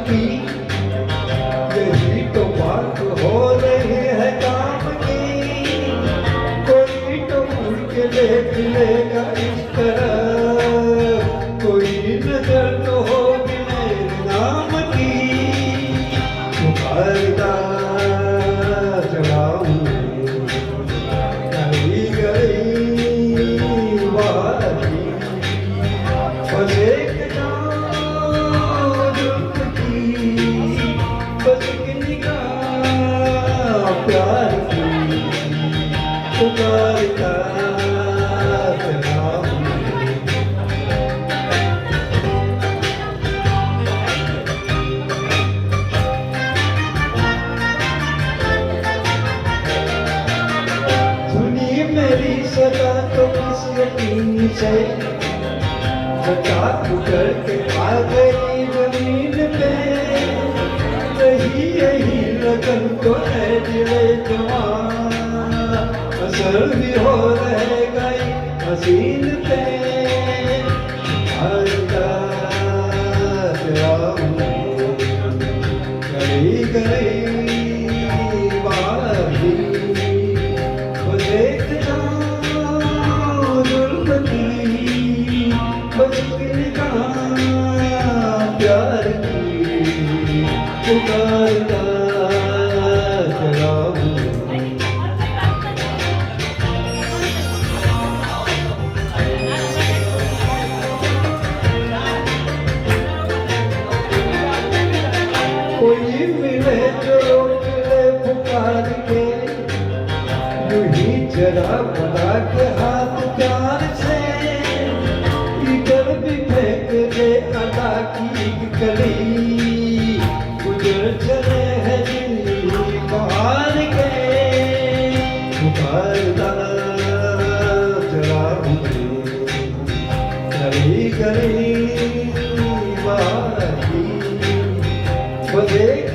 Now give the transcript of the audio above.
की, यही तो बात हो रही है काम की। कोई तो मुड़ के देख लेगा इस तरह, कोई नजर तो होगी मेरे नाम की। पुकारता चढ़ाऊं गली गली वाली, बस एक जुल्म की, बस एक निगाह प्यार की। पुकारता चढ़ाऊं मेरी सदा तो किस यकीन से बचा करके आ गई जमीन पे। यही लगन तो है दिले जवान, असर भी हो रह गई हसीन पे। हरता गली गली बारी, देखता जुल्म की, बस निगाह प्यार की। पुकारता चढ़ाऊं कोई मिले जो रोक ले पुकार के, यूही जरा बढ़ा के हाथ प्यार से। इधर भी फेंक दे अदा की कली, गुजर चले हैं दिल बाहर के। पुकारता चढ़ाऊं गली गली बारी, बस एक